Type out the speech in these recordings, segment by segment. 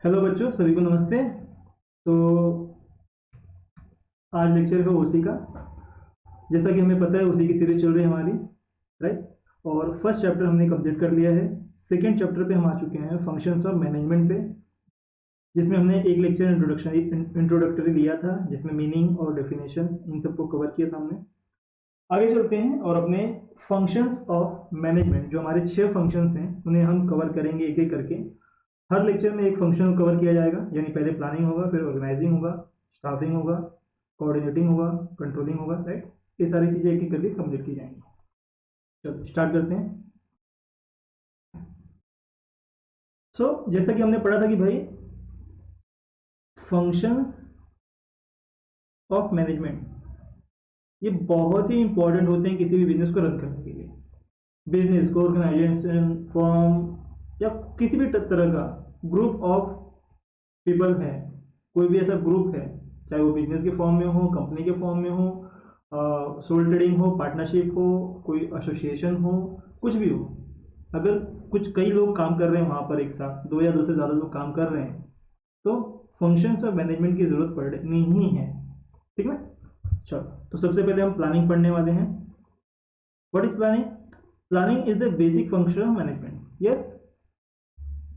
Hello बच्चों, सभी को नमस्ते। तो आज लेक्चर है ओसी का। जैसा कि हमें पता है ओसी की सीरीज चल रही है हमारी, राइट। और फर्स्ट चैप्टर हमने कंप्लीट कर लिया है। सेकंड चैप्टर पे हम आ चुके हैं फंक्शंस ऑफ मैनेजमेंट पे, जिसमें हमने एक लेक्चर इंट्रोडक्टरी लिया था, जिसमें मीनिंग और डेफिनेशंस इन सबको कवर किया था हमने। आगे चलते हैं और अपने फंक्शंस ऑफ मैनेजमेंट, जो हमारे 6 फंक्शंस हैं, उन्हें हम कवर करेंगे एक एक करके। हर लेक्चर में एक फंक्शन कवर किया जाएगा, यानी पहले प्लानिंग होगा, फिर ऑर्गेनाइजिंग होगा, स्टाफिंग होगा, कोऑर्डिनेटिंग होगा, कंट्रोलिंग होगा, राइट। ये सारी चीज़ें एक एक करके कंप्लीट की जाएंगी। चलो स्टार्ट करते हैं। जैसा कि हमने पढ़ा था कि भाई फंक्शंस ऑफ मैनेजमेंट ये बहुत ही इंपॉर्टेंट होते हैं किसी भी बिजनेस को रन करने के लिए। बिजनेस को, ऑर्गेनाइजेशन, फॉर्म या किसी भी तरह का ग्रुप ऑफ पीपल है, कोई भी ऐसा ग्रुप है, चाहे वो बिजनेस के फॉर्म में हो, कंपनी के फॉर्म में हो, सोल ट्रेडिंग हो, पार्टनरशिप हो, कोई एसोसिएशन हो, कुछ भी हो, अगर कुछ कई लोग काम कर रहे हैं वहाँ पर एक साथ, 2 या 2 से ज़्यादा लोग काम कर रहे हैं, तो फंक्शंस ऑफ मैनेजमेंट की ज़रूरत पड़नी ही है। ठीक है। चलो, तो सबसे पहले हम प्लानिंग पढ़ने वाले हैं। What is planning? Planning is the basic function of management. Yes,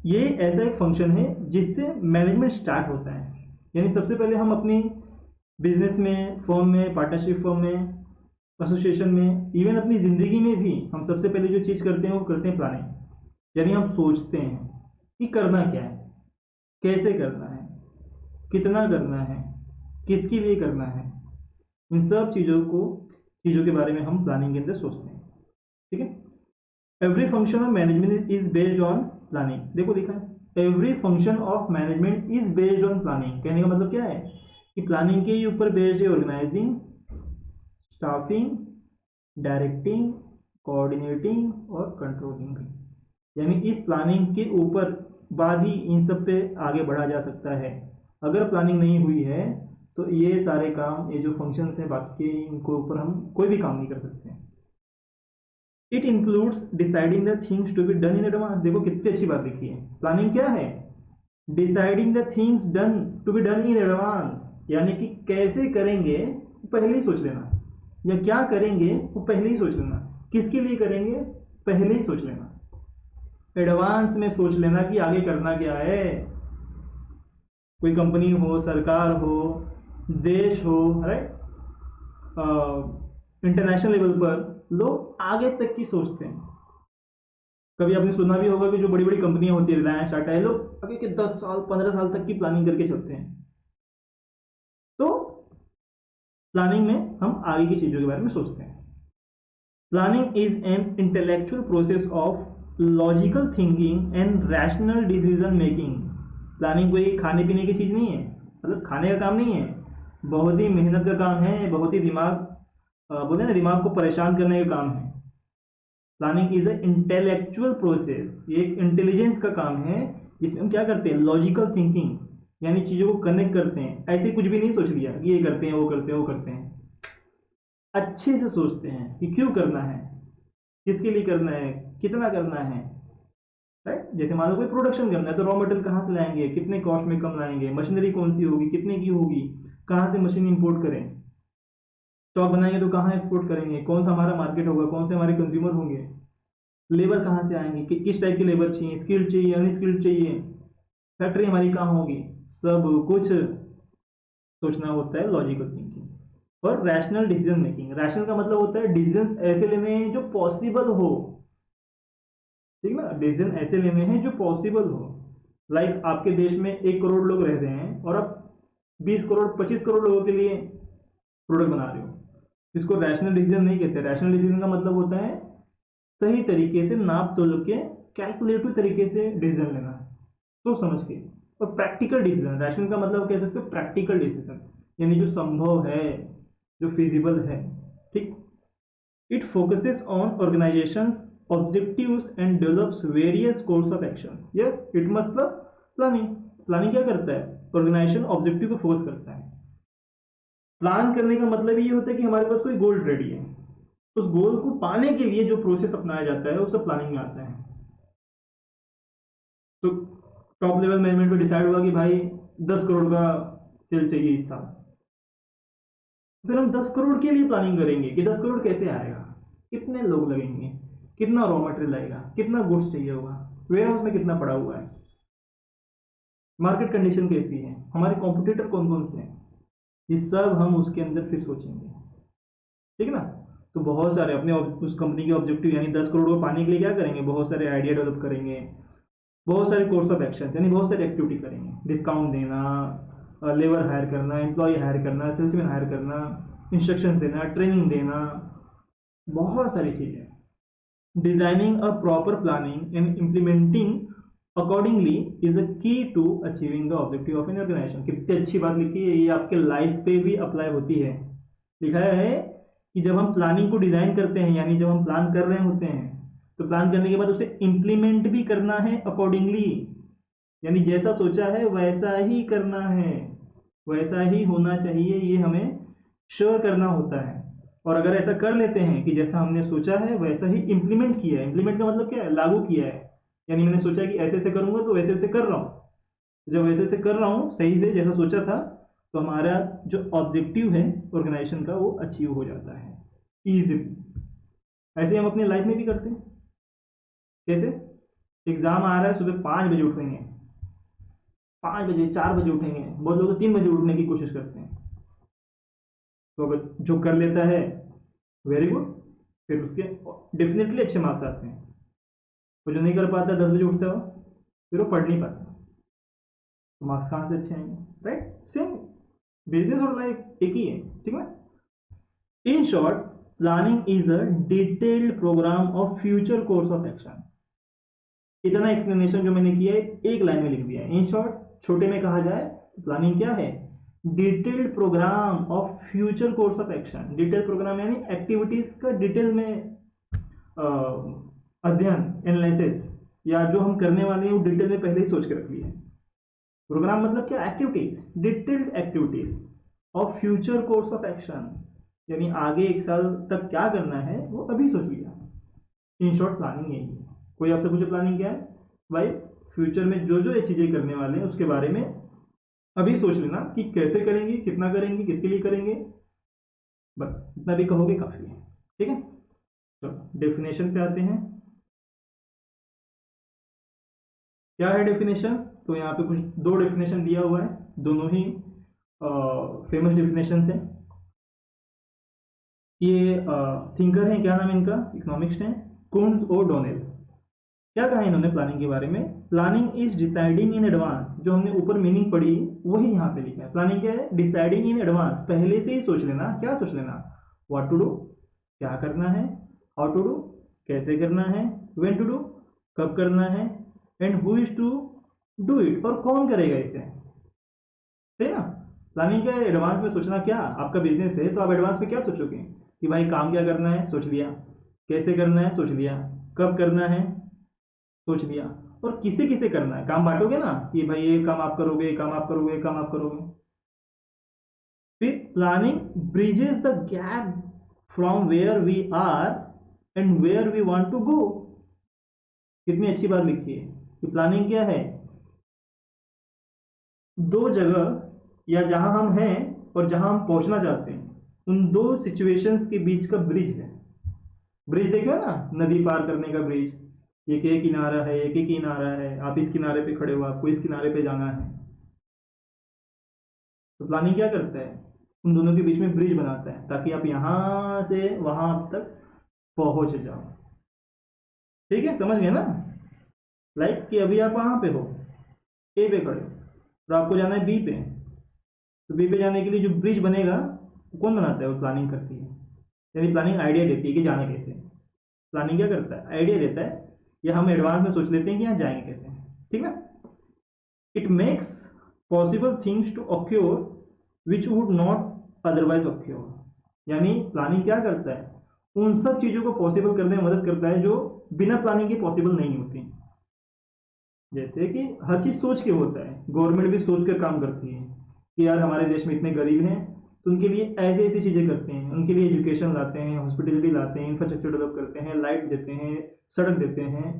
ये ऐसा एक फंक्शन है जिससे मैनेजमेंट स्टार्ट होता है। यानी सबसे पहले हम अपनी बिजनेस में, फर्म में, पार्टनरशिप फर्म में, एसोसिएशन में, इवन अपनी ज़िंदगी में भी हम सबसे पहले जो चीज़ करते हैं वो करते हैं प्लानिंग। यानी हम सोचते हैं कि करना क्या है, कैसे करना है, कितना करना है, किसके लिए करना है। इन सब चीज़ों के बारे में हम प्लानिंग के अंदर सोचते हैं। ठीक है। Every function of management is based on planning. देखो लिखा है, every function of management is based on planning. कहने का मतलब क्या है कि प्लानिंग के ऊपर बेस्ड है ऑर्गेनाइजिंग, स्टाफिंग, डायरेक्टिंग, कोऑर्डिनेटिंग और कंट्रोलिंग भी। यानी इस प्लानिंग के ऊपर बाद ही इन सब पे आगे बढ़ा जा सकता है। अगर प्लानिंग नहीं हुई है तो ये सारे काम, ये जो फंक्शंस हैं बाकी, इनके ऊपर हम कोई भी काम नहीं कर सकते। It includes deciding the things to be done in advance. देखो कितनी अच्छी बात लिखी है। प्लानिंग क्या है? Deciding the things done to be done in advance. यानी कि कैसे करेंगे पहले ही सोच लेना, या क्या करेंगे वो पहले ही सोच लेना, किसके लिए करेंगे पहले ही सोच लेना, एडवांस में सोच लेना कि आगे करना क्या है। कोई कंपनी हो, सरकार हो, देश हो, राइट, इंटरनेशनल लेवल पर लोग आगे तक की सोचते हैं। कभी आपने सुना भी होगा कि जो बड़ी बड़ी कंपनियां होती है, रिलायंस, टाटा, ये लोग आगे के 10 साल 15 साल तक की प्लानिंग करके चलते हैं। तो प्लानिंग में हम आगे की चीजों के बारे में सोचते हैं। Planning is an intellectual process of logical thinking and rational decision making. Planning कोई खाने पीने की चीज नहीं है, मतलब खाने का काम नहीं है, बहुत ही मेहनत का काम है, बहुत ही दिमाग, बोलते हैं ना, दिमाग को परेशान करने का काम है। Planning is a intellectual process, ये एक इंटेलिजेंस का काम है, जिसमें हम क्या करते हैं, लॉजिकल थिंकिंग, यानी चीज़ों को कनेक्ट करते हैं। ऐसे कुछ भी नहीं सोच लिया कि ये करते हैं, वो करते हैं, वो करते हैं। अच्छे से सोचते हैं कि क्यों करना है, किसके लिए करना है, कितना करना है, राइट। जैसे मान लो कोई प्रोडक्शन करना है तो रॉ मटेरियल कहाँ से लाएंगे, कितने कॉस्ट में कम लाएंगे, मशीनरी कौन सी होगी, कितने की होगी, कहाँ से मशीन इंपोर्ट करें, स्टॉक बनाएंगे तो कहाँ एक्सपोर्ट करेंगे, कौन सा हमारा मार्केट होगा, कौन से हमारे कंज्यूमर होंगे, लेबर कहाँ से आएंगे, किस टाइप की लेबर चाहिए, स्किल्ड चाहिए, अनस्किल्ड चाहिए, फैक्ट्री हमारी कहाँ होगी, सब कुछ सोचना होता है, लॉजिकल थिंकिंग। और रैशनल डिसीजन मेकिंग। रैशनल का मतलब होता है डिसीजन ऐसे लेने हैं जो पॉसिबल हो, ठीक ना, डिसीजन ऐसे लेने हैं जो पॉसिबल हो। लाइक आपके देश में 1 करोड़ लोग रह रहे हैं और आप 20 करोड़ 25 करोड़ लोगों के लिए प्रोडक्ट बना रहे हो, इसको रैशनल डिसीजन नहीं कहते। रैशनल डिसीजन का मतलब होता है सही तरीके से नाप तोल के, कैलकुलेटिव तरीके से डिसीजन लेना, सोच समझ के। और प्रैक्टिकल डिसीजन, रैशनल का मतलब कह सकते हो प्रैक्टिकल डिसीजन, यानी जो संभव है, जो फिजिबल है। ठीक। It focuses on organisations objectives and develops various course of action. Yes, it मतलब प्लानिंग। प्लानिंग क्या करता है? ऑर्गेनाइजेशन ऑब्जेक्टिव को फोकस करता है। प्लान करने का मतलब ये होता है कि हमारे पास कोई गोल रेडी है, उस गोल को पाने के लिए जो प्रोसेस अपनाया जाता है वो सब प्लानिंग में आता है। तो टॉप लेवल मैनेजमेंट पे डिसाइड हुआ कि भाई 10 करोड़ का सेल चाहिए इस साल। फिर हम 10 करोड़ के लिए प्लानिंग करेंगे कि 10 करोड़ कैसे आएगा, कितने लोग लगेंगे, कितना रॉ मटेरियल लगेगा, कितना गुड्स चाहिए होगा, वेयर हाउस में कितना पड़ा हुआ है, मार्केट कंडीशन कैसी है, हमारे कॉम्पिटिटर कौन कौन से हैं, ये सब हम उसके अंदर फिर सोचेंगे। ठीक है ना। तो बहुत सारे अपने उस कंपनी के ऑब्जेक्टिव यानी 10 करोड़ को पाने के लिए क्या करेंगे, बहुत सारे आइडिया डेवलप करेंगे, बहुत सारे कोर्स ऑफ एक्शन यानी बहुत सारी एक्टिविटी करेंगे, डिस्काउंट देना, लेबर हायर करना, एम्प्लॉय हायर करना, सेल्समैन हायर करना, इंस्ट्रक्शंस देना, ट्रेनिंग देना, बहुत सारी चीज़ें। Designing a proper planning and implementing accordingly is a key to achieving the objective of an organisation. कितनी अच्छी बात लिखी है, ये आपके लाइफ पे भी अप्लाई होती है। लिखा है कि जब हम प्लानिंग को डिजाइन करते हैं यानी जब हम प्लान कर रहे होते हैं तो प्लान करने के बाद उसे इम्प्लीमेंट भी करना है अकॉर्डिंगली, यानी जैसा सोचा है वैसा ही करना है, वैसा ही होना चाहिए, ये हमें श्योर करना होता है। और अगर ऐसा कर लेते हैं कि जैसा हमने सोचा है वैसा ही इम्प्लीमेंट किया है, इम्प्लीमेंट का मतलब क्या है, लागू किया है, यानी मैंने सोचा कि ऐसे ऐसे करूंगा तो वैसे ऐसे कर रहा हूँ, जब वैसे ऐसे कर रहा हूँ सही से जैसा सोचा था तो हमारा जो ऑब्जेक्टिव है ऑर्गेनाइजेशन का वो अचीव हो जाता है ईजिली। ऐसे हम अपनी लाइफ में भी करते हैं। कैसे, एग्जाम आ रहा है, सुबह 5 बजे उठेंगे, 5 बजे 4 बजे उठेंगे, बहुत लोग तो 3 बजे उठने की कोशिश करते हैं। तो अगर जो कर लेता है वेरी गुड, फिर उसके डेफिनेटली अच्छे मार्क्स आते हैं। और जो नहीं कर पाता 10 बजे उठता हो फिर वो पढ़ नहीं पाता, तो मार्क्स कहाँ से अच्छे आएंगे, राइट। सेम बिजनेस और लाइफ एक ही है, ठीक है। In short planning is a detailed programme of future course of action. इतना एक्सप्लेनेशन जो मैंने किया है एक लाइन में लिख दिया है। इन शॉर्ट, छोटे में कहा जाए प्लानिंग क्या है, detailed programme of future course of action. Detail programme यानी एक्टिविटीज का डिटेल में अध्ययन, एनालिसिस, या जो हम करने वाले हैं वो डिटेल में पहले ही सोच के रख लिया है। प्रोग्राम मतलब क्या, activities, detailed activities of future course of action, यानी आगे 1 साल तक क्या करना है वो अभी सोच लिया। इन शॉर्ट प्लानिंग यही है। कोई आपसे पूछे प्लानिंग क्या है, भाई फ्यूचर में जो जो ये चीज़ें करने वाले हैं उसके बारे में अभी सोच लेना कि कैसे करेंगे, कितना करेंगे, किसके लिए करेंगे, बस इतना भी कहोगे काफ़ी है। ठीक है, चलो डेफिनेशन पे आते हैं। क्या है डेफिनेशन, तो यहाँ पे कुछ 2 डेफिनेशन दिया हुआ है, दोनों ही फेमस डेफिनेशन हैं। ये थिंकर हैं, क्या नाम इनका, इकोनॉमिक्स हैं, कुन्स और डोनेल। क्या कहा इन्होंने प्लानिंग के बारे में, planning is deciding in advance. जो हमने ऊपर मीनिंग पढ़ी वही यहाँ पे लिखा है। प्लानिंग क्या है, डिसाइडिंग इन एडवांस, पहले से ही सोच लेना। क्या सोच लेना, व्हाट टू डू, क्या करना है, हाउ टू डू, कैसे करना है, व्हेन टू डू, कब करना है, and who is to do it, और कौन करेगा इसे, है ना। प्लानिंग क्या है, एडवांस में सोचना। क्या आपका बिजनेस है तो आप एडवांस में क्या सोचोगे कि भाई काम क्या करना है, सोच लिया, कैसे करना है, सोच लिया, कब करना है, सोच लिया, और किसे किसे करना है, काम बांटोगे ना कि भाई ये काम आप करोगे, ये काम आप करोगे, ये काम आप करोगे। फिर planning bridges the gap from where we are and where we want to go. कितनी अच्छी बात लिखी है कि प्लानिंग क्या है, 2 जगह या जहां हम हैं और जहां हम पहुंचना चाहते हैं उन 2 सिचुएशंस के बीच का ब्रिज है। ब्रिज देखो ना, नदी पार करने का ब्रिज, एक एक किनारा है, एक एक किनारा है, आप इस किनारे पे खड़े हो, आपको इस किनारे पे जाना है। तो प्लानिंग क्या करता है, उन दोनों के बीच में ब्रिज बनाता है ताकि आप यहां से वहां तक पहुंच जाओ। ठीक है, समझ गए ना। लाइक कि अभी आप वहां पे हो, ए पे खड़े हो और आपको जाना है बी पे, तो बी पे जाने के लिए जो ब्रिज बनेगा वो कौन बनाता है, वो प्लानिंग करती है। यानी प्लानिंग आइडिया देती है कि जाना कैसे। प्लानिंग क्या करता है, आइडिया देता है, या हम एडवांस में सोच लेते हैं कि यहाँ जाएंगे कैसे। ठीक है, it makes possible things to occur which would not otherwise occur. यानी प्लानिंग क्या करता है, उन सब चीज़ों को पॉसिबल करने में मदद करता है जो बिना प्लानिंग के पॉसिबल नहीं होती। जैसे कि हर चीज़ सोच के होता है, गवर्नमेंट भी सोच कर काम करती है कि यार हमारे देश में इतने गरीब हैं तो उनके लिए ऐसी ऐसी चीज़ें करते हैं, उनके लिए एजुकेशन लाते हैं, हॉस्पिटलिटी लाते हैं, इंफ्रास्ट्रक्चर डेवलप करते हैं, लाइट देते हैं, सड़क देते हैं,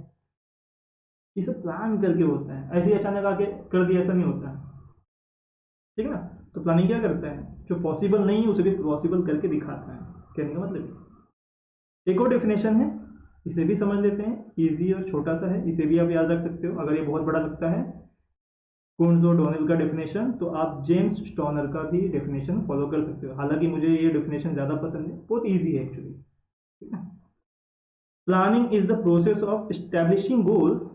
ये सब प्लान करके होता है, ऐसे ही अचानक आके कर दिया ऐसा नहीं होता है, ठीक है ना। तो प्लानिंग क्या करता है, जो पॉसिबल नहीं है उसे भी पॉसिबल करके दिखाता है, कहने का मतलब। एक और डेफिनेशन है, इसे भी समझ लेते हैं, इजी और छोटा सा है, इसे भी आप याद रख सकते हो। अगर ये बहुत बड़ा लगता है कुंट्ज और डोनेल का डेफिनेशन, तो आप जेम्स स्टोनर का भी डेफिनेशन फॉलो कर सकते हो। हालांकि मुझे ये डेफिनेशन ज़्यादा पसंद है, बहुत ईजी है एक्चुअली, ठीक है। Planning is the process of establishing goals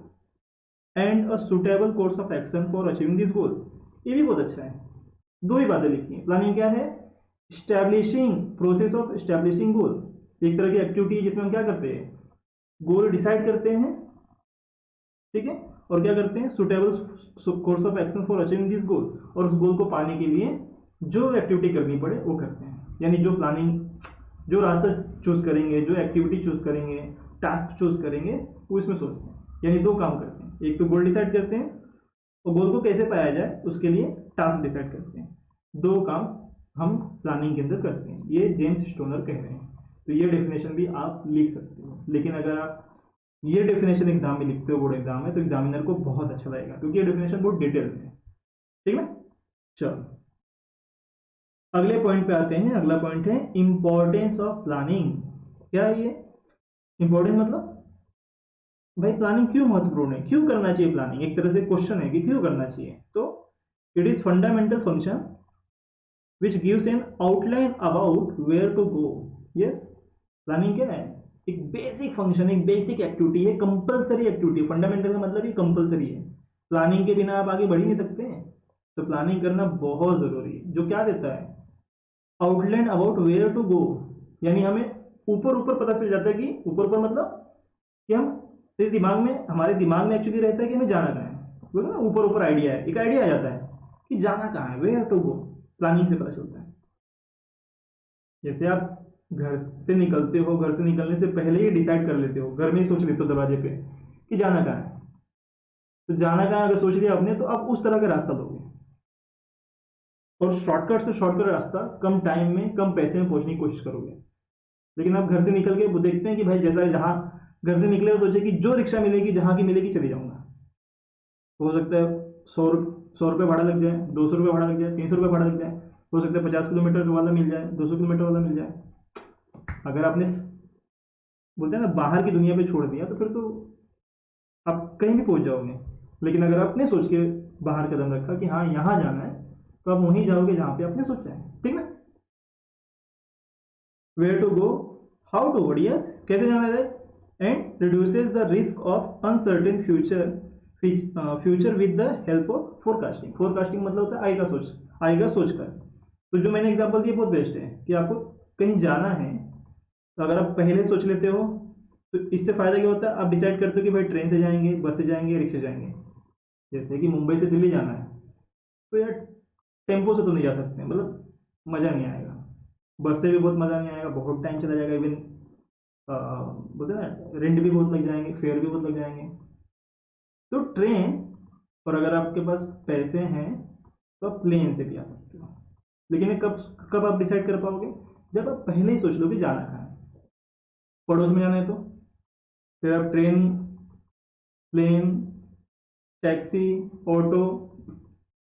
and a suitable course of action for achieving this goals. ये भी बहुत अच्छा है, दो ही बातें लिखी हैं। प्लानिंग क्या है, स्टैब्लिशिंग, प्रोसेस ऑफ स्टैब्लिशिंग गोल, एक तरह की एक्टिविटी है जिसमें हम क्या करते हैं, गोल डिसाइड करते हैं, ठीक है, और क्या करते हैं, suitable course of action for achieving this goal, और उस गोल को पाने के लिए जो एक्टिविटी करनी पड़े वो करते हैं। यानी जो प्लानिंग, जो रास्ता चूज करेंगे, जो एक्टिविटी चूज करेंगे, टास्क चूज करेंगे, वो इसमें सोचते हैं। यानी दो काम करते हैं, एक तो गोल डिसाइड करते हैं और गोल को कैसे पाया जाए उसके लिए टास्क डिसाइड करते हैं। दो काम हम प्लानिंग के अंदर करते हैं, ये जेम्स स्टोनर कह रहे हैं। तो ये डेफिनेशन भी आप लिख सकते हो, लेकिन अगर आप ये डेफिनेशन एग्जाम में लिखते हो, बोर्ड एग्जाम में, तो एग्जामिनर को बहुत अच्छा लगेगा, क्योंकि ये डेफिनेशन बहुत डिटेल में है, ठीक है। चलो अगले पॉइंट पे आते हैं। अगला पॉइंट है इंपॉर्टेंस ऑफ प्लानिंग। क्या है ये इंपॉर्टेंस, मतलब भाई प्लानिंग क्यों महत्वपूर्ण है, क्यों करना चाहिए प्लानिंग, एक तरह से क्वेश्चन है कि क्यों करना चाहिए। तो it is fundamental function which gives an outline about where to go. Yes, planning क्या है, एक बेसिक फंक्शन, एक बेसिक एक्टिविटी है, कंपलसरी एक्टिविटी। फंडामेंटल का मतलब ये कंपलसरी है, प्लानिंग के बिना आप आगे बढ़ ही नहीं सकते हैं। तो प्लानिंग करना बहुत जरूरी है, जो क्या देता है, outline about where to go. यानी हमें ऊपर ऊपर पता चल जाता है कि ऊपर ऊपर मतलब कि हम दिमाग में, हमारे दिमाग में एक्चुअली रहता है कि हमें जाना कहाँ है, बोलो ना, ऊपर ऊपर आइडिया है, एक आइडिया आ जाता है कि जाना कहाँ है, वेयर टू गो, प्लानिंग से पता चलता है। जैसे आप घर से निकलते हो, घर से निकलने से पहले ही डिसाइड कर लेते हो, घर में ही सोच लेते हो दरवाजे पे कि जाना कहाँ है। तो जाना कहाँ अगर सोच लिया आपने, तो आप उस तरह का रास्ता लोगे, और शॉर्टकट से शॉर्टकट रास्ता, कम टाइम में कम पैसे में पहुंचने की कोशिश करोगे। लेकिन आप घर से निकल के वो देखते हैं कि भाई जैसा जहाँ घर से निकले, सोचे कि जो रिक्शा मिलेगी, जहाँ की मिलेगी चली जाऊंगा। हो सकता है 100 रुपये भाड़ा लग जाए, 200 रुपये भाड़ा लग जाए, 300 रुपये भाड़ा लग जाए, हो सकता है 50 किलोमीटर वाला मिल जाए, 200 किलोमीटर वाला मिल जाए। अगर आपने बोलते हैं ना बाहर की दुनिया पे छोड़ दिया, तो फिर तो आप कहीं भी पहुंच जाओगे। लेकिन अगर आपने सोच के बाहर कदम रखा कि हाँ यहाँ जाना है, तो आप वहीं जाओगे जहाँ पे आपने सोचा है, ठीक ना। Where to go, how to go, yes, कैसे जाना है, and reduces the risk of uncertain future with the help of forecasting. Forecasting मतलब होता है आएगा सोच कर। तो जो मैंने एग्जांपल दिया बहुत बेस्ट है कि आपको कहीं जाना है, तो अगर आप पहले सोच लेते हो तो इससे फ़ायदा क्या होता है, आप डिसाइड करते हो कि भाई ट्रेन से जाएंगे, बस से जाएंगे, रिक्शा जाएंगे। जैसे कि मुंबई से दिल्ली जाना है, तो यार टेम्पो से तो नहीं जा सकते, मतलब मज़ा नहीं आएगा। बस से भी बहुत मज़ा नहीं आएगा, बहुत टाइम चला जाएगा, इवन बोलते हैं ना रेंट भी बहुत लग जाएंगे, फेयर भी बहुत लग जाएंगे। तो ट्रेन, और अगर आपके पास पैसे हैं तो आप प्लेन से भी आ सकते हो। लेकिन ये कब कब आप डिसाइड कर पाओगे, जब आप पहले ही सोच लो कि जाना कहाँ है। पड़ोस में जाना है तो फिर आप train, plane, taxi, auto,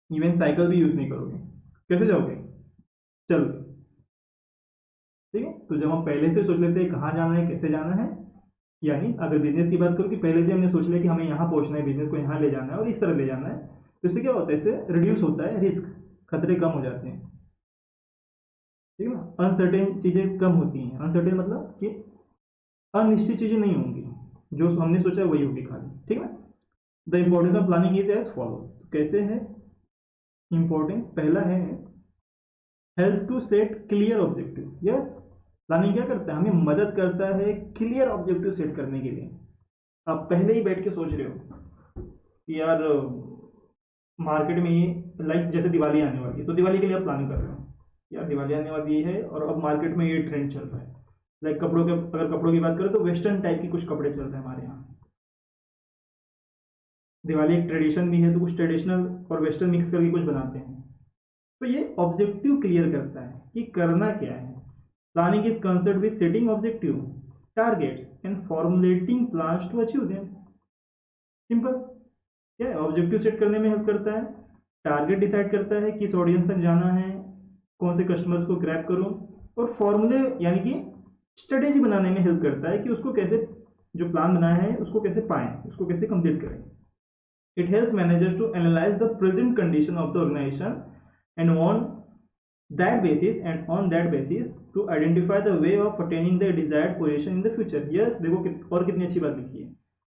even cycle भी यूज़ नहीं करोगे। कैसे जाओगे, चल के, ठीक है। तो जब हम पहले से सोच लेते हैं कहाँ जाना है, कैसे जाना है, यानी अगर बिजनेस की बात करूँ कि पहले से हमने सोच लिया कि हमें यहाँ पहुँचना है, बिजनेस को यहाँ ले जाना है और इस तरह ले जाना है, तो इससे क्या होता है, इससे रिड्यूस होता है रिस्क, खतरे कम हो जाते हैं, ठीक है ना। अनसर्टेन चीज़ें कम होती हैं। अनसर्टेन मतलब कि अनिश्चित चीज़ें नहीं होंगी, जो हमने सोचा है वही होगी खाली, ठीक है। The importance of planning is as follows. कैसे है इंपॉर्टेंस, पहला है help to set clear objective. Yes, planning क्या करता है, हमें मदद करता है क्लियर ऑब्जेक्टिव सेट करने के लिए। आप पहले ही बैठ के सोच रहे हो कि यार मार्केट में ये, लाइक जैसे दिवाली आने वाली है, तो दिवाली के लिए आप प्लानिंग कर रहे हो, यार दिवाली आने वाली है और अब मार्केट में ये ट्रेंड चल रहा है। लाइक कपड़ों के, अगर कपड़ों की बात करें तो वेस्टर्न टाइप के कुछ कपड़े चल रहे हैं हमारे यहाँ। दिवाली एक ट्रेडिशन भी है, तो कुछ ट्रेडिशनल और वेस्टर्न मिक्स करके कुछ बनाते हैं। तो ये ऑब्जेक्टिव क्लियर करता है कि करना क्या है। Planning is concern with setting objective, targets and formulating plans to achieve them. Simple. क्या है, ऑब्जेक्टिव सेट करने में हेल्प करता है, टारगेट डिसाइड करता है, किस ऑडियंस तक जाना है, कौन से कस्टमर्स को ग्रैब करूं, और फॉर्मूले यानी कि स्ट्रेटेजी बनाने में हेल्प करता है कि उसको कैसे, जो प्लान बनाया है उसको कैसे पाएं, उसको कैसे कंप्लीट करें। It helps managers to analyse the present condition of the organisation and on that basis to identify the way of attaining the desired position in the future. Yes, देखो और कितनी अच्छी बात लिखी है।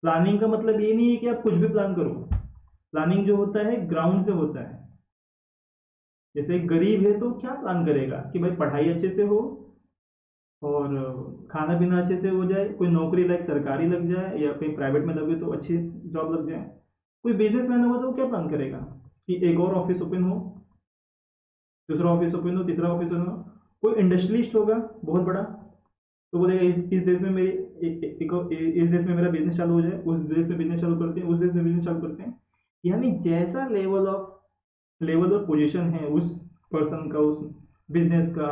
प्लानिंग का मतलब ये नहीं है कि आप कुछ भी प्लान करो। प्लानिंग जो होता है ग्राउंड से होता है। जैसे एक गरीब है तो क्या प्लान करेगा कि भाई पढ़ाई अच्छे से हो और खाना पीना अच्छे से हो जाए, कोई नौकरी लाइक सरकारी लग जाए या कहीं प्राइवेट में लगे तो अच्छी जॉब लग जाए। कोई बिजनेसमैन होगा तो वो क्या प्लान करेगा कि एक और ऑफिस ओपन हो, दूसरा ऑफिस ओपन हो, तीसरा ऑफिस ओपन हो। कोई इंडस्ट्रियलिस्ट होगा बहुत बड़ा तो बोलेगा इस देश में मेरी इस देश में मेरा बिजनेस चालू हो जाए, उस देश में बिजनेस चालू करते हैं, उस देश में बिजनेस चालू करते हैं। यानी जैसा लेवल ऑफ पोजीशन है उस पर्सन का, उस बिजनेस का,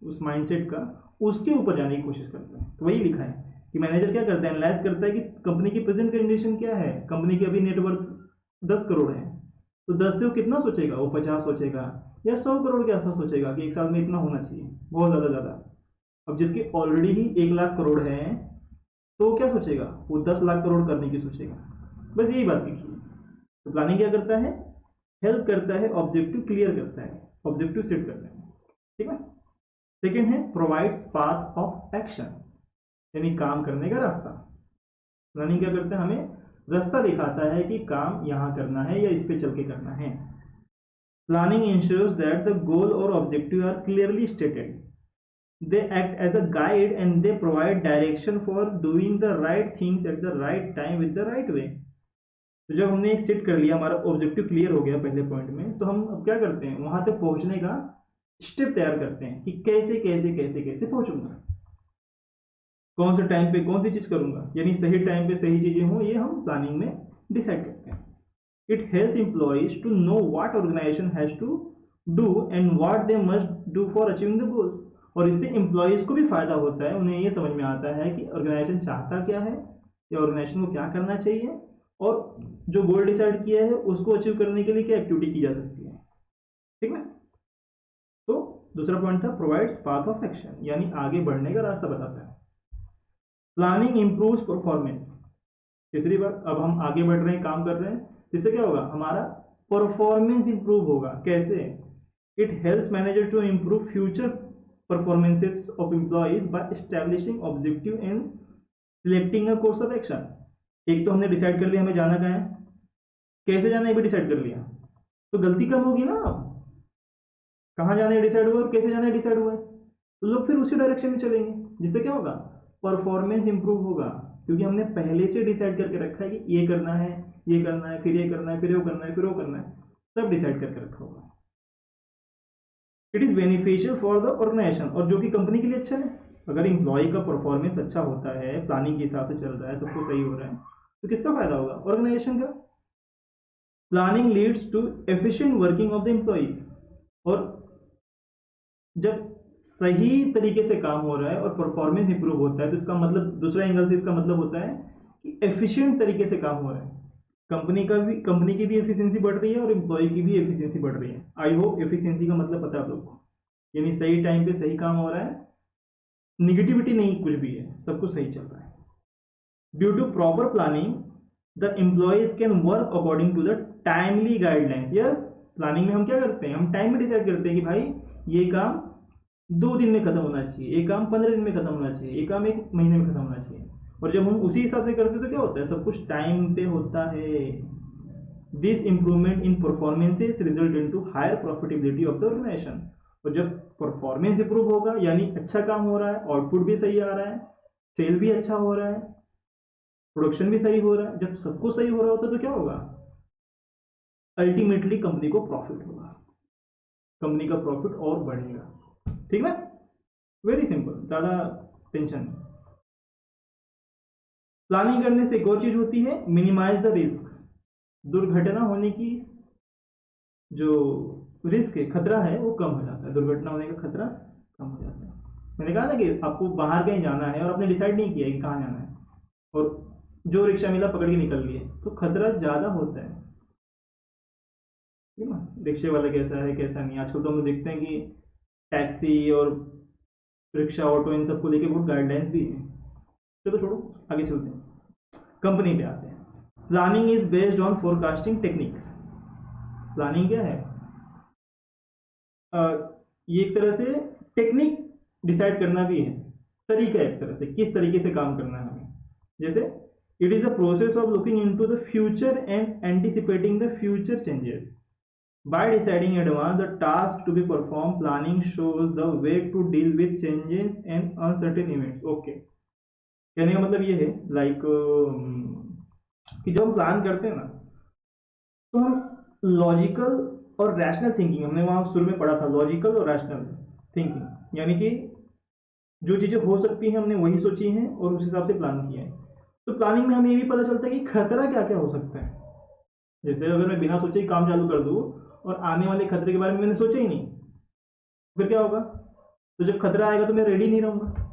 उस माइंडसेट का, उसके ऊपर जाने की कोशिश करता है। तो वही लिखा है कि मैनेजर क्या करता है, एनालाइज करता है कि कंपनी की प्रेजेंट कंडीशन क्या है। कंपनी की अभी नेटवर्थ 10 करोड़ है तो 10 से वो कितना सोचेगा, वो 50 सोचेगा या 100 करोड़ के आसपास सोचेगा कि एक साल में इतना होना चाहिए, बहुत ज़्यादा। अब जिसके ऑलरेडी ही 1 लाख करोड़ है तो वो क्या सोचेगा, वो 10 लाख करोड़ करने की सोचेगा। बस यही बात लिखी है। तो प्लानिंग क्या करता है, हेल्प करता है, ऑब्जेक्टिव क्लियर करता है, ऑब्जेक्टिव सेट करता है। ठीक है। सेकेंड है प्रोवाइड्स पाथ ऑफ एक्शन, यानी काम करने का रास्ता। प्लानिंग क्या करता है, हमें रास्ता दिखाता है कि काम यहाँ करना है या इस पे चल के करना है। Planning ensures that the goal और objective are clearly stated. They act as a guide and they provide direction for doing the right things at the right time with the right way. तो जब हमने एक set कर लिया, हमारा objective clear हो गया पहले पॉइंट में, तो हम अब क्या करते हैं, वहां तक पहुंचने का स्टेप तैयार करते हैं कि कैसे कैसे कैसे कैसे पहुंचूंगा, कौन से टाइम पे कौन सी चीज करूंगा, यानी सही टाइम पे सही चीजें हों, ये हम प्लानिंग में डिसाइड करते हैं। It helps employees to know what organisation has to do and what they must do for achieving the goals. और इससे एम्प्लॉयज़ को भी फायदा होता है, उन्हें ये समझ में आता है कि ऑर्गेनाइजेशन चाहता क्या है या ऑर्गेनाइजेशन को क्या करना चाहिए और जो गोल डिसाइड किया है उसको अचीव करने के लिए क्या एक्टिविटी की जा सकती है। ठीक है। तो दूसरा पॉइंट था प्रोवाइड्स पाथ ऑफ एक्शन, यानी आगे बढ़ने का रास्ता बताता है। Planning improves performance. तीसरी बात, अब हम आगे बढ़ रहे हैं, काम कर रहे हैं, इससे क्या होगा, हमारा परफॉर्मेंस इंप्रूव होगा। कैसे? It helps manager to improve future performances of employees by establishing objective and selecting a course of action। एक तो हमने डिसाइड कर लिया हमें जाना कहाँ है, कैसे जाना है भी डिसाइड कर लिया, तो गलती कम होगी ना। कहाँ जाना है डिसाइड हुआ और कैसे जाना है डिसाइड हुआ है, तो लोग फिर उसी डायरेक्शन में चलेंगे, जिससे क्या होगा, परफॉर्मेंस इंप्रूव होगा, क्योंकि हमने पहले से डिसाइड करके रखा है कि ये करना है, ये करना है, फिर ये करना है, फिर वो करना है, फिर वो करना है, सब डिसाइड करके रखा होगा। It is beneficial for the organisation, और जो कि कंपनी के लिए अच्छा है। अगर एम्प्लॉय का परफॉर्मेंस अच्छा होता है, प्लानिंग के हिसाब से चल रहा है, सब कुछ सही हो रहा है, तो किसका फायदा होगा, ऑर्गेनाइजेशन का। Planning leads to efficient working of the employees, और जब सही तरीके से काम हो रहा है और परफॉर्मेंस इंप्रूव होता है तो इसका मतलब, दूसरा एंगल से इसका मतलब होता है कि एफिशिएंट तरीके से काम हो रहा है, कंपनी की भी एफिशिएंसी बढ़ रही है और एम्प्लॉय की भी एफिशिएंसी बढ़ रही है। आई होप एफिशिएंसी का मतलब पता है आप लोग को, यानी सही टाइम पे सही काम हो रहा है, निगेटिविटी नहीं, कुछ भी है, सब कुछ सही चल रहा है। Due to proper planning the employees can work according to the timely guidelines. Yes, planning में हम क्या करते हैं, हम टाइम में डिसाइड करते हैं कि भाई ये काम 2 दिन में खत्म होना चाहिए, ये काम 15 दिन में खत्म होना चाहिए, ये काम 1 महीने में खत्म होना चाहिए। और जब हम उसी हिसाब से करते हैं तो क्या होता है, सब कुछ टाइम पे होता है। This improvement in performances result into higher profitability of the organisation. और जब परफॉर्मेंस इंप्रूव होगा, यानी अच्छा काम हो रहा है, आउटपुट भी सही आ रहा है, सेल भी अच्छा हो रहा है, प्रोडक्शन भी सही हो रहा है, जब सब कुछ सही हो रहा होता है तो क्या होगा, अल्टीमेटली कंपनी को प्रॉफिट होगा, कंपनी का प्रॉफिट और बढ़ेगा। ठीक है, वेरी सिंपल, ज़्यादा टेंशन नहीं। प्लानिंग करने से एक और चीज होती है, मिनिमाइज द रिस्क। दुर्घटना होने की जो रिस्क है, खतरा है, वो कम हो जाता है, दुर्घटना होने का खतरा कम हो जाता है। मैंने कहा ना कि आपको बाहर कहीं जाना है और आपने डिसाइड नहीं किया कि कहाँ जाना है, और जो रिक्शा मिला पकड़ के निकल लिए, तो खतरा ज़्यादा होता है, ठीक है ना। रिक्शे वाला कैसा है कैसा नहीं, आजकल तो हम लोग देखते हैं कि टैक्सी और रिक्शा ऑटो इन सबको लेके बहुत गाइडलाइंस भी हैं। चलो छोड़ो, आगे चलते हैं, कंपनी पे आते हैं। Planning is based on forecasting techniques. Planning क्या है? ये एक तरह से टेक्निक डिसाइड करना भी है, तरीका है एक तरह से किस तरीके से काम करना है हमें। जैसे it is a process of looking into the future and anticipating the future changes by deciding advance the task to be perform. Planning shows the way to deal with changes and uncertain events. Okay, कहने का मतलब ये है like कि जब हम plan करते हैं ना, तो हम लॉजिकल और रैशनल थिंकिंग, हमने वहाँ शुरू में पढ़ा था लॉजिकल और रैशनल थिंकिंग, यानी कि जो चीज़ें हो सकती हैं हमने वही सोची हैं और उस हिसाब से प्लान किया है। तो प्लानिंग में हमें ये भी पता चलता है कि खतरा क्या क्या हो सकता है। जैसे अगर मैं बिना सोचे ही काम चालू कर दूँ और आने वाले खतरे के बारे में मैंने सोचा ही नहीं, फिर क्या होगा? तो जब खतरा आएगा तो मैं रेडी नहीं रहूँगा।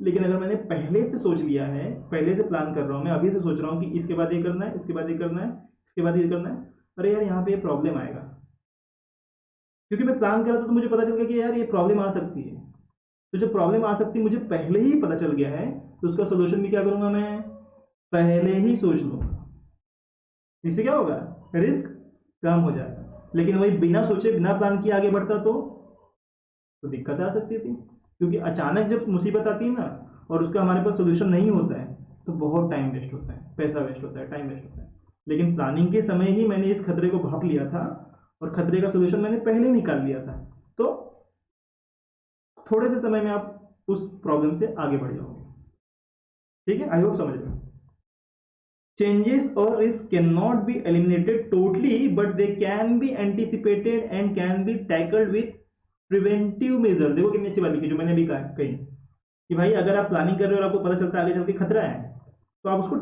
लेकिन अगर मैंने पहले से सोच लिया है, पहले से प्लान कर रहा हूँ, मैं अभी से सोच रहा हूँ कि इसके बाद ये करना है, इसके बाद ये करना है, इसके बाद ये करना है, अरे यार यहाँ पे ये प्रॉब्लम आएगा, क्योंकि मैं प्लान कर रहा था तो मुझे पता चल गया कि यार ये प्रॉब्लम आ सकती है। तो जब प्रॉब्लम आ सकती है मुझे पहले ही पता चल गया है, तो उसका सोल्यूशन भी क्या करूँगा, मैं पहले ही सोच लूँ। इससे क्या होगा? रिस्क कम हो जाएगा। लेकिन वही बिना सोचे बिना प्लान किए आगे बढ़ता तो दिक्कत आ सकती थी, क्योंकि अचानक जब मुसीबत आती है ना और उसका हमारे पास सोल्यूशन नहीं होता है तो बहुत टाइम वेस्ट होता है, पैसा वेस्ट होता है, टाइम वेस्ट होता है। लेकिन प्लानिंग के समय ही मैंने इस खतरे को भाप लिया था और खतरे का सोल्यूशन मैंने पहले निकाल लिया था, तो थोड़े से समय में आप उस प्रॉब्लम से आगे बढ़ जाओगे। ठीक है, आई होप समझ रहे हो। चेंजेस और risk can not be eliminated totally, but they can be anticipated and can be tackled with preventive measure. देखो कितनी अच्छी बात लिखी जो मैंने भी कही कि भाई अगर आप प्लानिंग कर रहे हो और आपको पता चलता है आगे चल के खतरा है, तो आप उसको,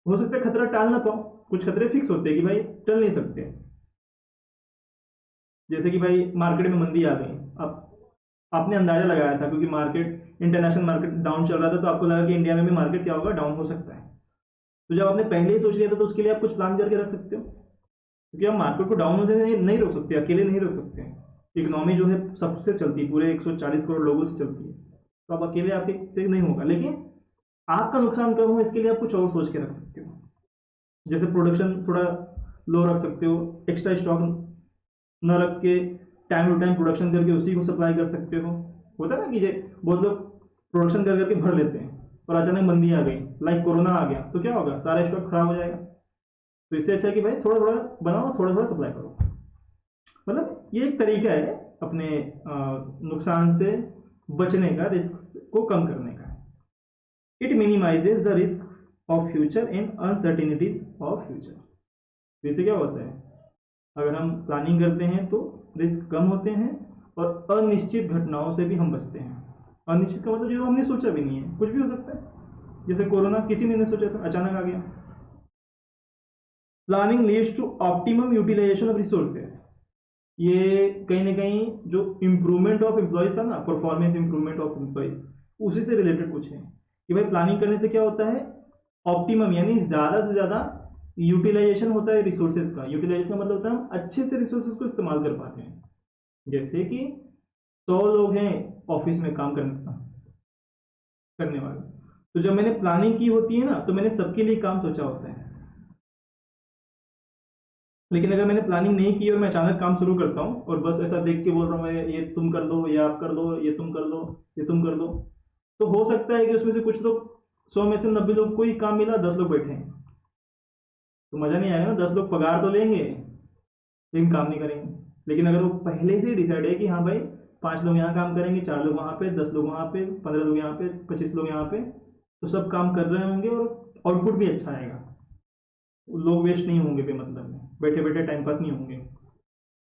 हो सकता है खतरा टाल ना पाओ, कुछ खतरे फिक्स होते हैं कि भाई टल नहीं सकते। जैसे कि भाई मार्केट में मंदी आ गई, अब आपने अंदाजा लगाया था क्योंकि मार्केट, इंटरनेशनल मार्केट डाउन चल रहा था, तो आपको लगा कि इंडिया में भी मार्केट क्या होगा, डाउन हो सकता है। तो जब आपने पहले ही सोच लिया था तो उसके लिए आप कुछ प्लान करके रख सकते हो, क्योंकि आप मार्केट को डाउन होने नहीं रोक सकते, अकेले नहीं रोक सकते। इकोनॉमी जो है सबसे चलती है, पूरे 140 करोड़ लोगों से चलती है, तो आप अकेले आपके से नहीं होगा। लेकिन आपका नुकसान कम हो इसके लिए आप कुछ और सोच के रख सकते हो। जैसे प्रोडक्शन थोड़ा लो रख सकते हो, एक्स्ट्रा स्टॉक न रख के टाइम टू टाइम प्रोडक्शन करके उसी को सप्लाई कर सकते हो। होता है ना कि बहुत लोग प्रोडक्शन कर करके भर लेते हैं और अचानक मंदी आ गई, लाइक कोरोना आ गया, तो क्या होगा, सारा स्टॉक खराब हो जाएगा। तो इससे अच्छा है कि भाई थोड़ा थोड़ा बनाओ, थोड़ा थोड़ा सप्लाई करो। मतलब ये एक तरीका है अपने नुकसान से बचने का, रिस्क को कम करने का। It minimises the risk of future and uncertainties of future. इससे क्या होता है, अगर हम प्लानिंग करते हैं तो रिस्क कम होते हैं और अनिश्चित घटनाओं से भी हम बचते हैं। अनिश्चित का मतलब जो हमने सोचा भी नहीं है, कुछ भी हो सकता है। जैसे कोरोना किसी ने नहीं सोचा था, अचानक आ गया। Planning leads to optimum utilisation of resources. ये कहीं ना कहीं जो इम्प्रूवमेंट ऑफ एम्प्लॉयज था ना, परफॉर्मेंस इम्प्रूवमेंट ऑफ एम्प्लॉयज, उसी से रिलेटेड कुछ है कि भाई प्लानिंग करने से क्या होता है, ऑप्टिमम यानी ज़्यादा से ज़्यादा यूटिलाइजेशन होता है रिसोर्सेज का। यूटिलाइजेशन का मतलब होता है हम अच्छे से रिसोर्सेज को इस्तेमाल कर पाते हैं। जैसे कि 100 लोग हैं ऑफिस में काम करने वाले, तो जब मैंने प्लानिंग की होती है ना, तो मैंने सबके लिए काम सोचा होता है। लेकिन अगर मैंने प्लानिंग नहीं की और मैं अचानक काम शुरू करता हूँ और बस ऐसा देख के बोल रहा हूँ मैं, ये तुम कर दो, ये आप कर दो, ये तुम कर दो, ये तुम कर दो, तो हो सकता है कि उसमें से कुछ लोग, 100 में से 90 लोग को ही काम मिला, 10 लोग बैठे हैं, तो मज़ा नहीं आएगा ना। 10 लोग पगार तो लेंगे लेकिन काम नहीं करेंगे। लेकिन अगर वो पहले से डिसाइड है कि हाँ भाई 5 लोग यहाँ काम करेंगे, 4 लोग वहाँ पे, 10 लोग वहाँ पे, 15 लोग यहाँ पे, 25 लोग यहाँ पे, तो सब काम कर रहे होंगे और आउटपुट भी अच्छा आएगा। लोग वेस्ट नहीं होंगे बेमतलब में, बैठे बैठे टाइम पास नहीं होंगे।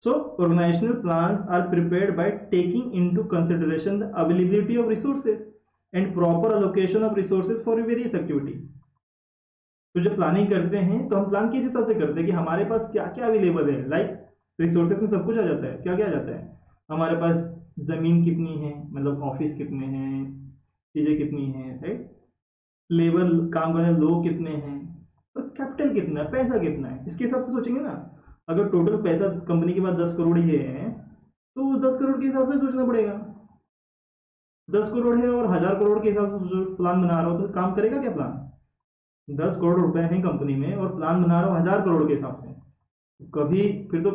So organisational plans are prepared by taking into consideration the availability of resources and proper allocation of resources for various activity. तो जब प्लानिंग करते हैं तो हम प्लान किस हिसाब से करते हैं कि हमारे पास क्या क्या अवेलेबल है। लाइक रिसोर्सेज में सब कुछ आ जाता है, क्या क्या आ जाता है, हमारे पास ज़मीन कितनी है, मतलब ऑफिस कितने हैं, चीज़ें कितनी हैं, राइट, लेबर काम करने लोग कितने हैं, और कैपिटल कितना है, पैसा कितना है, इसके हिसाब से सोचेंगे ना। अगर टोटल पैसा कंपनी के पास 10 करोड़ ही है तो 10 करोड़ के हिसाब से सोचना पड़ेगा। 10 करोड़ है और 1000 करोड़ के हिसाब से प्लान बना रहा हो तो काम करेगा क्या प्लान? 10 करोड़ रुपए हैं कंपनी में और प्लान बना रहा हो 1000 करोड़ के हिसाब से, कभी फिर तो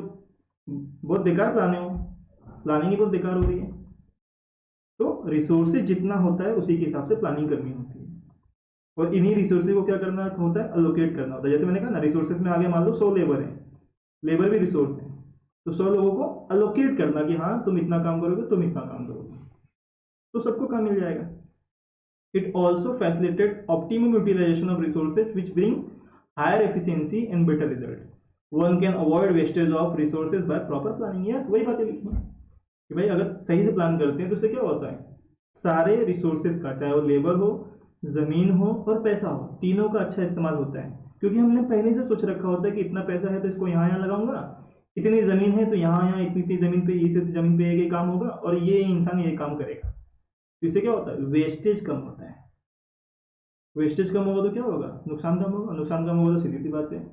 बहुत बेकार प्लानिंग हो, प्लानिंग ही बहुत बेकार हो रही है। तो रिसोर्सेज जितना होता है उसी के हिसाब से प्लानिंग करनी होती है, और इन्हीं रिसोर्सेज को क्या करना होता है, अलोकेट करना होता है। जैसे मैंने कहा ना, रिसोर्सेज में आगे मान लो 100 लेबर है, लेबर भी रिसोर्स है, तो 100 लोगों को अलोकेट करना कि हाँ तुम इतना काम करोगे, तुम इतना काम करोगे, तो सबको काम मिल जाएगा। It also facilitate optimum utilisation of resources which bring higher efficiency and better result. One can avoid wastage of resources by proper planning. Yes, वही बातें लिखी हैं कि भाई अगर सही से प्लान करते हैं तो उससे क्या होता है, सारे रिसोर्सेज का, चाहे वो लेबर हो, जमीन हो और पैसा हो, तीनों का अच्छा इस्तेमाल होता है। क्योंकि हमने पहले से सोच रखा होता है कि इतना पैसा है तो इसको यहाँ यहाँ लगाऊंगा, इतनी जमीन है तो यहाँ यहाँ इतनी इतनी जमीन पे इस जमीन पे ये काम होगा और ये इंसान ये काम करेगा। तो इससे क्या होता है, वेस्टेज कम होता है। वेस्टेज कम होगा तो क्या होगा, नुकसान कम होगा, नुकसान कम होगा तो सीधी सी बात है